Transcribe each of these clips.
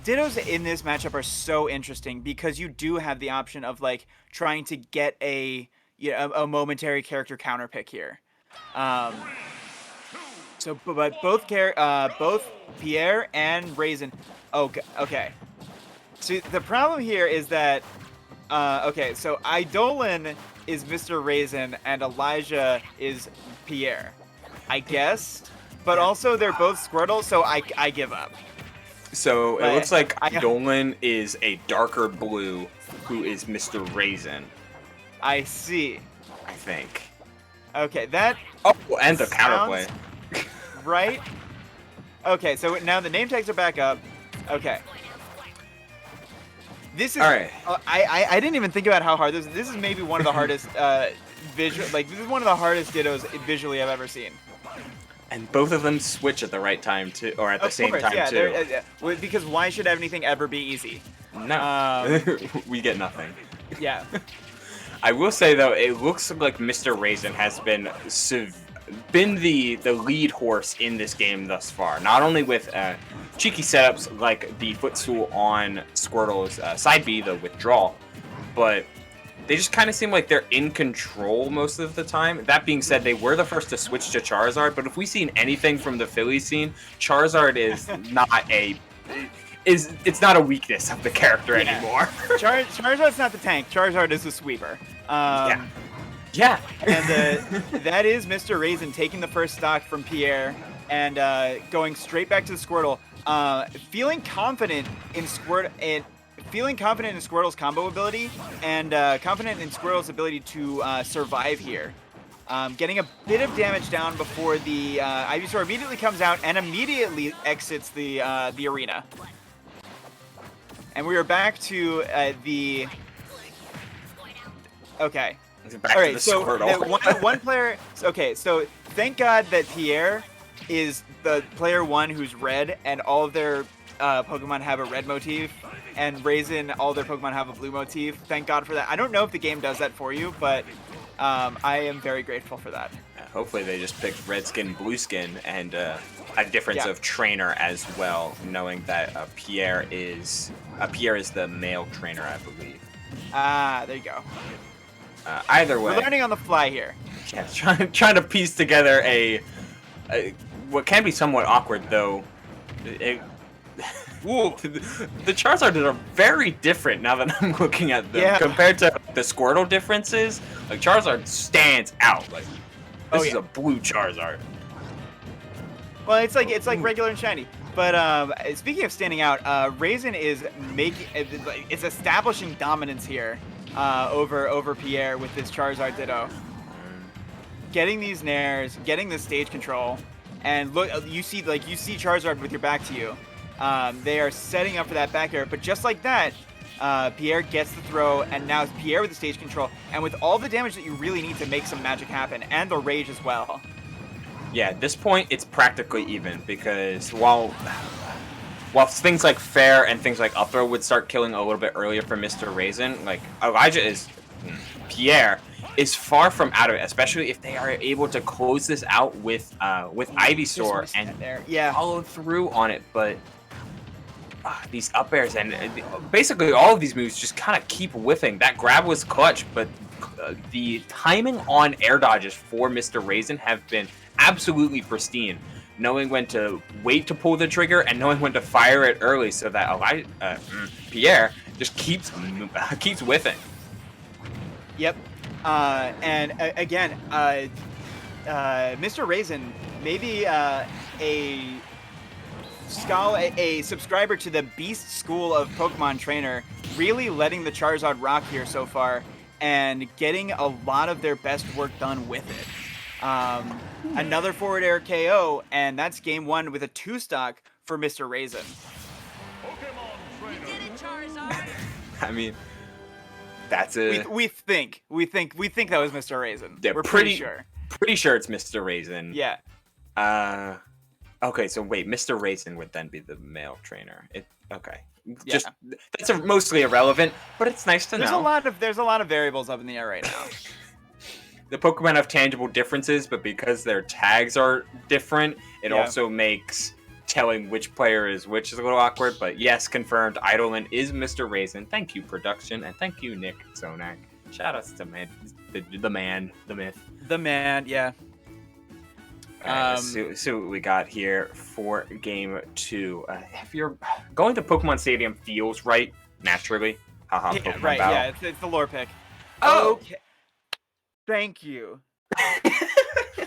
Dittos in this matchup are so interesting because you do have the option of like trying to get a momentary character counter pick here. Um, but both Pierre and Raisin. Okay, okay. So the problem here is that okay, so Idolin is Mr. Raisin and Elijah is Pierre, I guess. But also they're both Squirtle, so I give up. So it But looks like I Dolan is a darker blue who is Mr. Raisin, I see. I think. Okay, that Oh, and the sounds counterplay. right. Okay, so now the name tags are back up. Okay. This is. All right. I didn't even think about how hard this is. This is maybe one of the hardest visual. Like this is one of the hardest Dittos visually I've ever seen. And both of them switch at the right time too, or at the same time yeah, too. because why should anything ever be easy? No, we get nothing. Yeah. I will say though, it looks like Mr. Raisin has been the lead horse in this game thus far. Not only with cheeky setups like the footstool on Squirtle's side B, the withdrawal, but they just kind of seem like they're in control most of the time. That being said, they were the first to switch to Charizard, but if we've seen anything from the Philly scene, Charizard is it's not a weakness of the character anymore. Charizard's not the tank. Charizard is the sweeper. Yeah. And that is Mr. Raisin taking the first stock from Pierre and going straight back to the Squirtle. Feeling confident in Squirtle's combo ability and confident in Squirtle's ability to survive here. Getting a bit of damage down before the Ivysaur immediately comes out and immediately exits the arena. And we are back to the... Okay. Back all right, to the so Squirtle. one player... Okay, so thank God that Pierre is the player one who's red and all of their Pokemon have a red motif, and Raisin, all their Pokemon have a blue motif. Thank God for that. I don't know if the game does that for you, but I am very grateful for that. Hopefully they just picked red skin, blue skin, and a difference of trainer as well, knowing that Pierre is the male trainer, I believe. There you go. Either way, we're learning on the fly here. Yeah, trying to piece together a what can be somewhat awkward though. The Charizard are very different now that I'm looking at them compared to the Squirtle differences. Like Charizard stands out. Like this is a blue Charizard. Well, it's like regular and shiny. But speaking of standing out, Raisin is establishing dominance here over Pierre with this Charizard Ditto. Getting these nairs, getting the stage control, and look, you see Charizard with your back to you. They are setting up for that back air, but just like that, Pierre gets the throw, and now it's Pierre with the stage control, and with all the damage that you really need to make some magic happen, and the rage as well. Yeah, at this point, it's practically even, because while things like Fair and things like Up Throw would start killing a little bit earlier for Mr. Raisin, like Pierre is far from out of it, especially if they are able to close this out with Ivysaur and follow through on it. But these up airs and basically all of these moves just kind of keep whiffing. That grab was clutch, but the timing on air dodges for Mr. Raisin have been absolutely pristine. Knowing when to wait to pull the trigger and knowing when to fire it early, so that Pierre just keeps whiffing. Yep. And again, Mr. Raisin, maybe a subscriber to the Beast School of Pokemon Trainer, really letting the Charizard rock here so far and getting a lot of their best work done with it. Another forward air KO, and that's game one with a 2-stock for Mr. Raisin. You did it, Charizard! I mean, that's a... We think that was Mr. Raisin. Yeah, we're pretty sure. Pretty sure it's Mr. Raisin. Yeah. Okay, so wait, Mr. Raisin would then be the male trainer. Okay. Yeah. Just that's mostly irrelevant, but it's nice to know. There's a lot of variables up in the air right now. The Pokemon have tangible differences, but because their tags are different, it also makes telling which player is which is a little awkward, but yes, confirmed. Idolin is Mr. Raisin. Thank you, production, and thank you, Nick Zonak. Shout outs to the man, the myth. The man, yeah. Let's see what we got here for game 2. If you're going to Pokemon Stadium feels right, naturally. Haha, Yeah, Pokemon right, Battle. yeah, it's the lore pick. Oh! Okay. Thank you.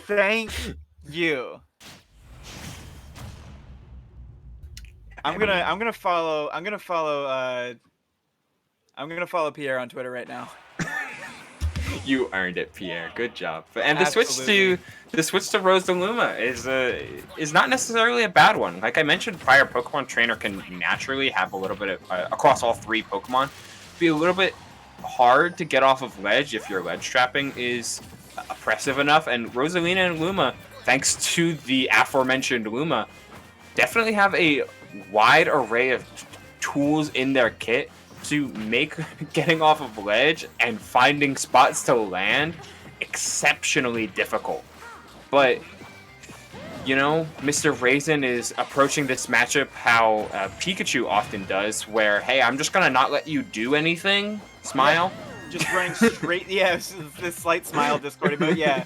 Thank you. I'm gonna follow Pierre on Twitter right now. You earned it, Pierre. Good job. And Absolutely. the switch to Rosaluma is not necessarily a bad one. Like I mentioned prior, Pokemon Trainer can naturally have a little bit of across all 3 Pokemon be a little bit hard to get off of ledge if your ledge trapping is oppressive enough. And Rosalina and Luma, thanks to the aforementioned Luma, definitely have a wide array of tools in their kit to make getting off of ledge and finding spots to land exceptionally difficult. But, you know, Mr. Raisin is approaching this matchup how Pikachu often does, where, hey, I'm just going to not let you do anything, smile. Yeah. Just running straight, yeah, this slight smile Discord emote, yeah.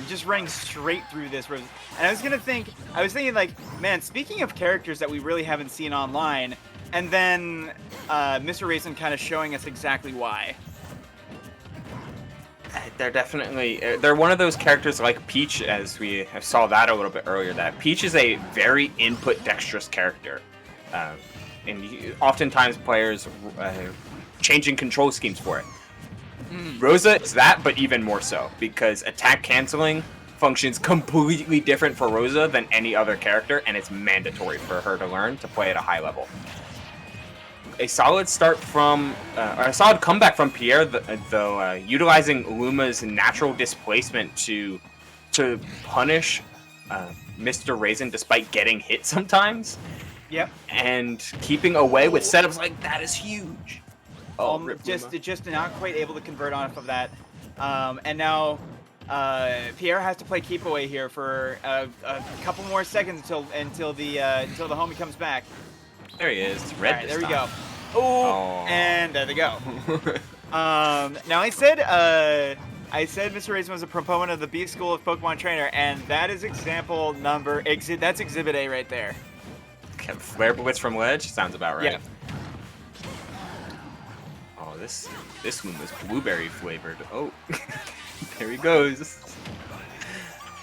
Just running straight through this. And I was thinking like, man, speaking of characters that we really haven't seen online, and then Mr. Raisin kind of showing us exactly why. They're definitely they're one of those characters like Peach, as we saw that a little bit earlier. That Peach is a very input dexterous character, and oftentimes players changing control schemes for it. Rosa is that, but even more so, because attack canceling functions completely different for Rosa than any other character, and it's mandatory for her to learn to play at a high level. A solid start from, or a solid comeback from Pierre, though, utilizing Luma's natural displacement to punish Mr. Raisin despite getting hit sometimes. Yep. And keeping away with setups like that is huge. Just not quite able to convert off of that, and now Pierre has to play keep away here for a couple more seconds until the homie comes back. There he is. Red. All right, there we go. Oh, and there they go. Now I said Mr. Raisin was a proponent of the B School of Pokemon Trainer, and that is that's Exhibit A right there. Flare Blitz from ledge sounds about right. Yeah. Oh, this one was blueberry flavored. Oh, there he goes. All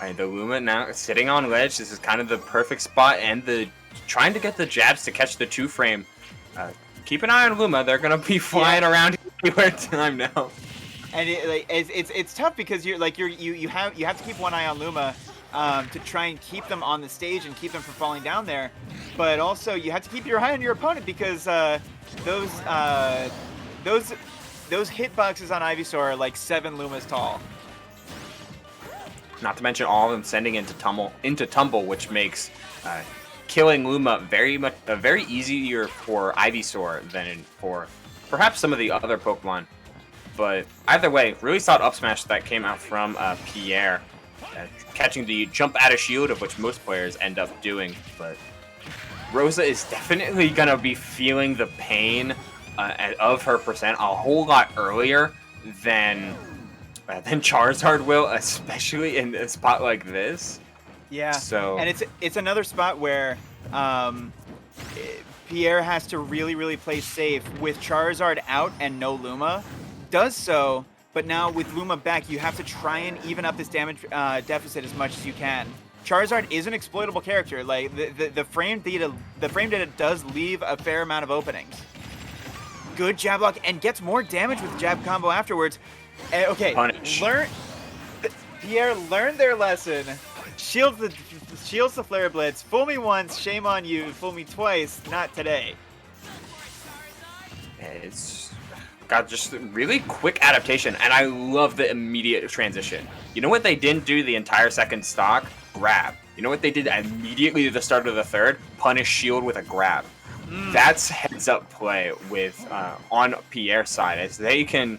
right, the Luma now sitting on ledge. This is kind of the perfect spot, and trying to get the jabs to catch the 2-frame. Keep an eye on Luma. They're gonna be flying around anywhere time now. And it's tough because you have to keep one eye on Luma to try and keep them on the stage and keep them from falling down there. But also you have to keep your eye on your opponent because those hitboxes on Ivysaur are like 7 Lumas tall. Not to mention all of them sending into tumble, which makes killing Luma very easier for Ivysaur than for perhaps some of the other Pokemon. But either way, really solid up smash that came out from Pierre, catching the jump out of shield, of which most players end up doing. But Rosa is definitely gonna be feeling the pain of her percent a whole lot earlier than Charizard will, especially in a spot like this. Yeah. So, and it's another spot where Pierre has to really play safe with Charizard out and no Luma. Does so, but now with Luma back, you have to try and even up this damage deficit as much as you can. Charizard is an exploitable character. Like the frame data does leave a fair amount of openings. Good jab block and gets more damage with jab combo afterwards. Okay, Punish. Pierre learned their lesson. Shields the Flare Blitz. Fool me once, shame on you. Fool me twice, not today. It's got just really quick adaptation, and I love the immediate transition. You know what they didn't do the entire second stock? Grab. You know what they did immediately at the start of the third? Punish shield with a grab. That's heads-up play with on Pierre's side, as they can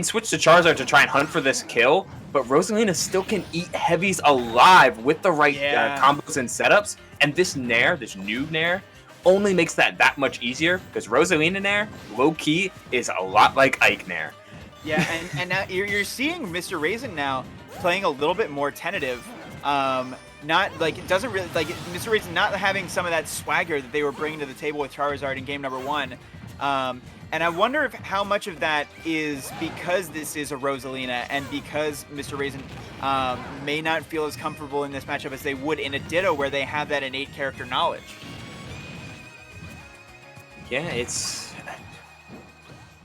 switch to Charizard to try and hunt for this kill, but Rosalina still can eat heavies alive with the right combos and setups, And this Nair, this new Nair, only makes that much easier because Rosalina Nair, low-key, is a lot like Ike Nair. Yeah, and now you're seeing Mr.Raisin now playing a little bit more tentative. Not like it doesn't really like Mr.Raisin not having some of that swagger that they were bringing to the table with Charizard in game number 1. And I wonder if how much of that is because this is a Rosalina and because Mr.Raisin may not feel as comfortable in this matchup as they would in a Ditto where they have that innate character knowledge. Yeah,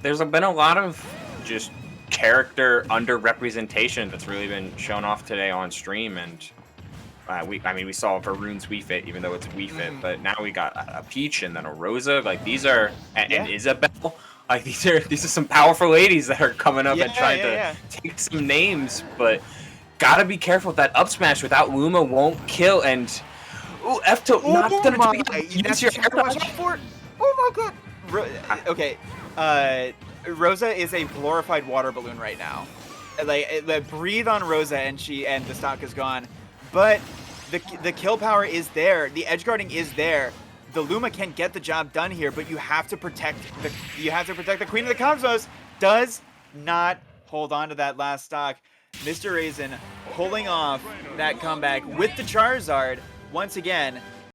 there's been a lot of just character underrepresentation that's really been shown off today on stream, and we saw Varun's Wii Fit, even though it's Wii Fit, but now we got a Peach and then a Rosa. Like these are and Isabelle. Like these are some powerful ladies that are coming up and trying to take some names, but gotta be careful with that up smash. Without Luma won't kill. And F tilt not gonna use your air dodge. Oh my god. Okay. Rosa is a glorified water balloon right now. Like breathe on Rosa and the stock is gone. But the kill power is there. The edge guarding is there. The Luma can get the job done here, but you have to protect the Queen of the Cosmos. Does not hold on to that last stock. Mr. Raisin pulling off that comeback with the Charizard once again.